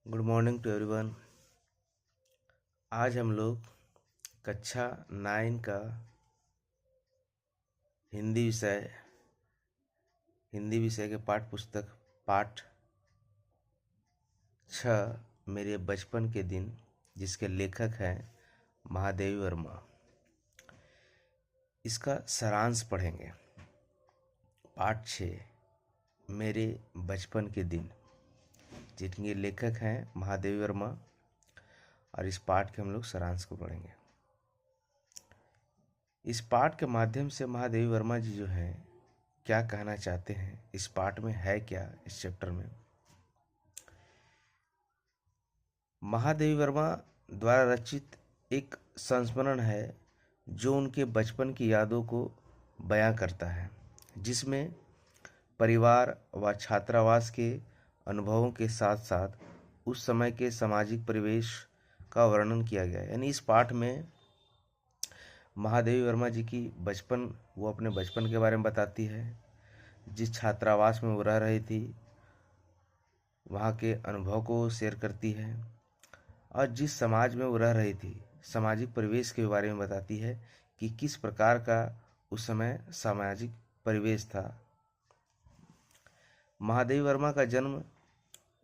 Good morning to everyone. आज हम लोग कक्षा 9 का हिंदी विषय के पाठ्य पुस्तक पाठ 6 मेरे बचपन के दिन, जिसके लेखक हैं महादेवी वर्मा, इसका सारांश पढ़ेंगे। पाठ 6 मेरे बचपन के दिन, जिनके लेखक हैं महादेवी वर्मा, और इस पाठ के हम लोग सारांश को पढ़ेंगे। इस पाठ के माध्यम से महादेवी वर्मा जी जो हैं क्या कहना चाहते हैं, इस पाठ में है क्या, इस चैप्टर में महादेवी वर्मा द्वारा रचित एक संस्मरण है जो उनके बचपन की यादों को बयां करता है, जिसमें परिवार व छात्रावास के अनुभवों के साथ साथ उस समय के सामाजिक परिवेश का वर्णन किया गया है। यानी इस पाठ में महादेवी वर्मा जी की वो अपने बचपन के बारे में बताती है, जिस छात्रावास में वो रह रही थी वहाँ के अनुभव को शेयर करती है, और जिस समाज में वो रह रही थी सामाजिक परिवेश के बारे में बताती है कि किस प्रकार का उस समय सामाजिक परिवेश था। महादेवी वर्मा का जन्म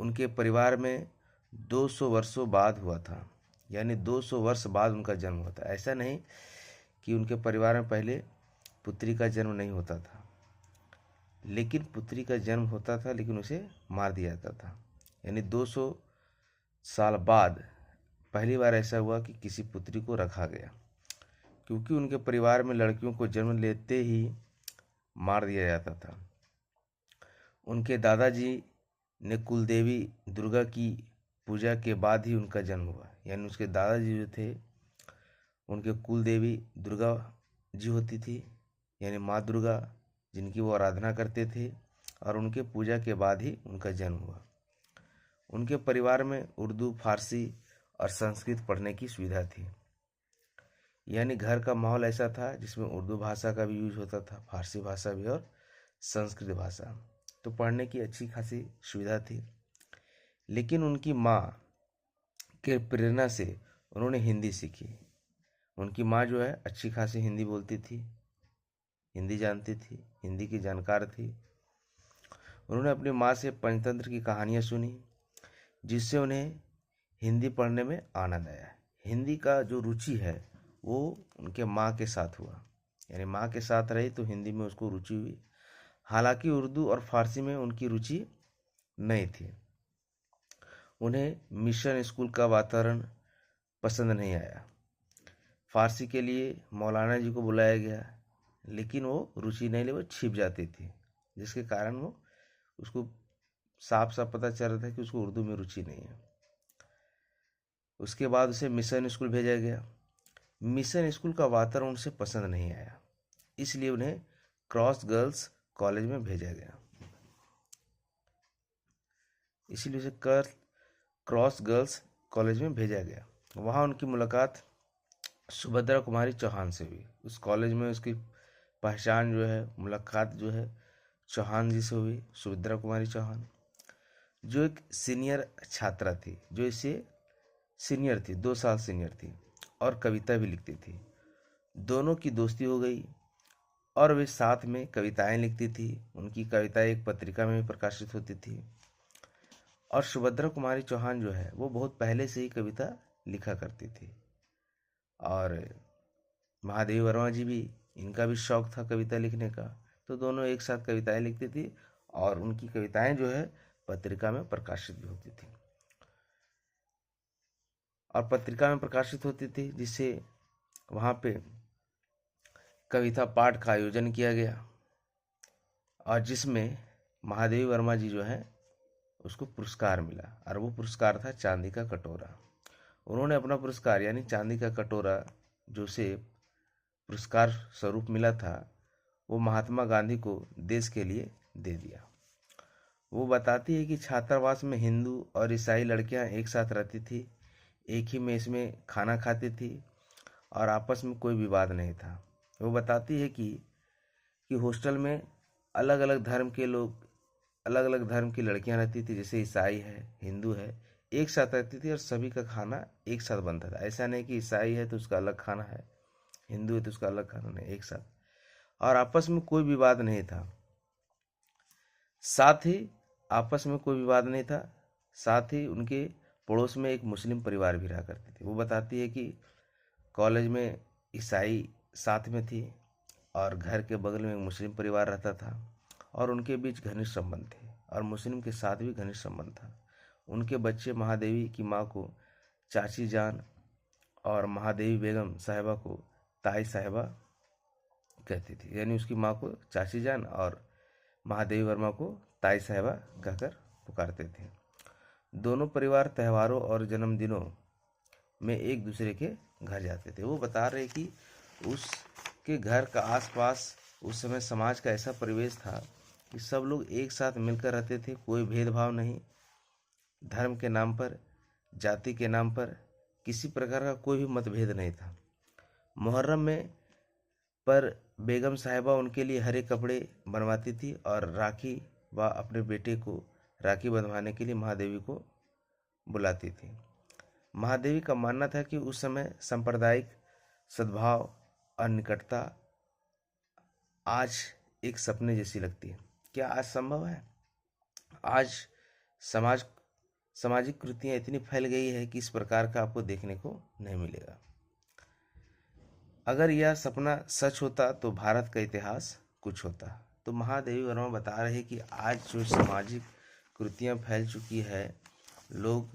उनके परिवार में 200 वर्षों बाद हुआ था, यानी 200 वर्ष बाद उनका जन्म हुआ था। ऐसा नहीं कि उनके परिवार में पहले पुत्री का जन्म नहीं होता था, लेकिन पुत्री का जन्म होता था लेकिन उसे मार दिया जाता था। यानी 200 साल बाद पहली बार ऐसा हुआ कि किसी पुत्री को रखा गया, क्योंकि उनके परिवार में लड़कियों को जन्म लेते ही मार दिया जाता था। उनके दादाजी ने कुलदेवी दुर्गा की पूजा के बाद ही उनका जन्म हुआ। यानी उसके दादाजी जो थे उनके कुल देवी दुर्गा जी होती थी, यानी माँ दुर्गा, जिनकी वो आराधना करते थे, और उनके पूजा के बाद ही उनका जन्म हुआ। उनके परिवार में उर्दू, फारसी और संस्कृत पढ़ने की सुविधा थी। यानी घर का माहौल ऐसा था जिसमें उर्दू भाषा का भी यूज होता था, फारसी भाषा भी और संस्कृत भाषा, तो पढ़ने की अच्छी खासी सुविधा थी। लेकिन उनकी माँ के प्रेरणा से उन्होंने हिंदी सीखी। उनकी माँ जो है अच्छी खासी हिंदी बोलती थी, हिंदी जानती थी, हिंदी की जानकार थी। उन्होंने अपनी माँ से पंचतंत्र की कहानियाँ सुनी, जिससे उन्हें हिंदी पढ़ने में आनंद आया। हिंदी का जो रुचि है वो उनके माँ के साथ हुआ, यानी माँ के साथ रही तो हिंदी में उसको रुचि हुई। हालांकि उर्दू और फारसी में उनकी रुचि नहीं थी। उन्हें मिशन स्कूल का वातावरण पसंद नहीं आया। फारसी के लिए मौलाना जी को बुलाया गया, लेकिन वो रुचि नहीं ले, वो छिप जाती थी, जिसके कारण वो उसको साफ साफ पता चल रहा था कि उसको उर्दू में रुचि नहीं है। उसके बाद उसे मिशन स्कूल भेजा गया। मिशन स्कूल का वातावरण उनसे पसंद नहीं आया, इसलिए उन्हें क्रॉस गर्ल्स कॉलेज में भेजा गया। इसीलिए उसे क्रॉस गर्ल्स कॉलेज में भेजा गया। वहाँ उनकी मुलाकात सुभद्रा कुमारी चौहान से हुई। उस कॉलेज में उसकी पहचान जो है, मुलाकात जो है चौहान जी से हुई, सुभद्रा कुमारी चौहान, जो एक सीनियर छात्रा थी, जो इससे सीनियर थी, 2 साल सीनियर थी, और कविता भी लिखती थी। दोनों की दोस्ती हो गई और वे साथ में कविताएं लिखती थी। उनकी कविताएं एक पत्रिका में भी प्रकाशित होती थी। और सुभद्रा कुमारी चौहान जो है वो बहुत पहले से ही कविता लिखा करती थी, और महादेवी वर्मा जी भी, इनका भी शौक था कविता लिखने का, तो दोनों एक साथ कविताएं लिखती थी, और उनकी कविताएं जो है पत्रिका में प्रकाशित भी होती थी, और पत्रिका में प्रकाशित होती थी, जिससे वहाँ पे कविता पाठ का आयोजन किया गया, और जिसमें महादेवी वर्मा जी जो है उसको पुरस्कार मिला, और वो पुरस्कार था चांदी का कटोरा। उन्होंने अपना पुरस्कार यानी चांदी का कटोरा जो से पुरस्कार स्वरूप मिला था, वो महात्मा गांधी को देश के लिए दे दिया। वो बताती है कि छात्रावास में हिंदू और ईसाई लड़कियां एक साथ रहती थी, एक ही मेस में खाना खाती थी, और आपस में कोई विवाद नहीं था। वो बताती है कि हॉस्टल में अलग अलग धर्म के लोग, अलग अलग धर्म की लड़कियां रहती थी, जैसे ईसाई है, हिंदू है, एक साथ रहती थी और सभी का खाना एक साथ बनता था। ऐसा नहीं कि ईसाई है तो उसका अलग खाना है, हिंदू है तो उसका अलग खाना नहीं, एक साथ। और आपस में कोई विवाद नहीं था। साथ ही आपस में कोई विवाद नहीं था। साथ ही उनके पड़ोस में एक मुस्लिम परिवार भी रहा करती थी। वो बताती है कि कॉलेज में ईसाई साथ में थी और घर के बगल में एक मुस्लिम परिवार रहता था और उनके बीच घनिष्ठ संबंध थे और मुस्लिम के साथ भी घनिष्ठ संबंध था। उनके बच्चे महादेवी की माँ को चाची जान और महादेवी बेगम साहिबा को ताई साहिबा कहती थी, यानी उसकी माँ को चाची जान और महादेवी वर्मा को ताई साहिबा कहकर पुकारते थे। दोनों परिवार त्योहारों और जन्मदिनों में एक दूसरे के घर जाते थे। वो बता रहे कि उसके घर का आसपास उस समय समाज का ऐसा परिवेश था कि सब लोग एक साथ मिलकर रहते थे, कोई भेदभाव नहीं। धर्म के नाम पर, जाति के नाम पर किसी प्रकार का कोई भी मतभेद नहीं था। मुहर्रम में पर बेगम साहिबा उनके लिए हरे कपड़े बनवाती थी और राखी व अपने बेटे को राखी बंधवाने के लिए महादेवी को बुलाती थी। महादेवी का मानना था कि उस समय सांप्रदायिक सद्भाव और निकटता आज एक सपने जैसी लगती है। क्या आज संभव है? आज सामाजिक कृतियाँ इतनी फैल गई है कि इस प्रकार का आपको देखने को नहीं मिलेगा। अगर यह सपना सच होता तो भारत का इतिहास कुछ होता। तो महादेवी वर्मा बता रहे कि आज जो सामाजिक कृतियाँ फैल चुकी है, लोग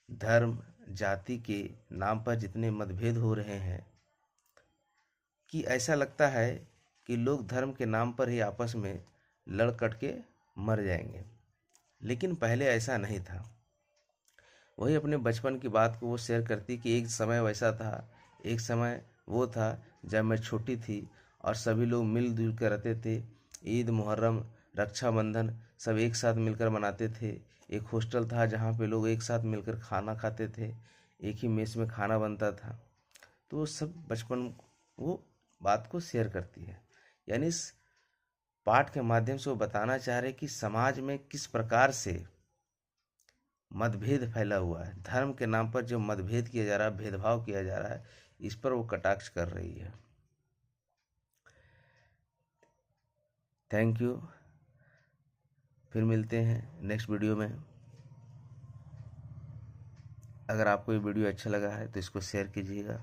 धर्म जाति के नाम पर जितने मतभेद हो रहे हैं कि ऐसा लगता है कि लोग धर्म के नाम पर ही आपस में लड़ कट के मर जाएंगे। लेकिन पहले ऐसा नहीं था। वही अपने बचपन की बात को वो शेयर करती कि एक समय वैसा था, एक समय वो था जब मैं छोटी थी और सभी लोग मिलजुल कर रहते थे। ईद, मुहर्रम, रक्षाबंधन सब एक साथ मिलकर मनाते थे। एक हॉस्टल था जहाँ पे लोग एक साथ मिलकर खाना खाते थे, एक ही मेस में खाना बनता था। तो वो सब बचपन वो बात को शेयर करती है। यानी इस पाठ के माध्यम से वो बताना चाह रहे कि समाज में किस प्रकार से मतभेद फैला हुआ है। धर्म के नाम पर जो मतभेद किया जा रहा है, भेदभाव किया जा रहा है, इस पर वो कटाक्ष कर रही है। Thank you. फिर मिलते हैं नेक्स्ट वीडियो में। अगर आपको ये वीडियो अच्छा लगा है तो इसको शेयर कीजिएगा।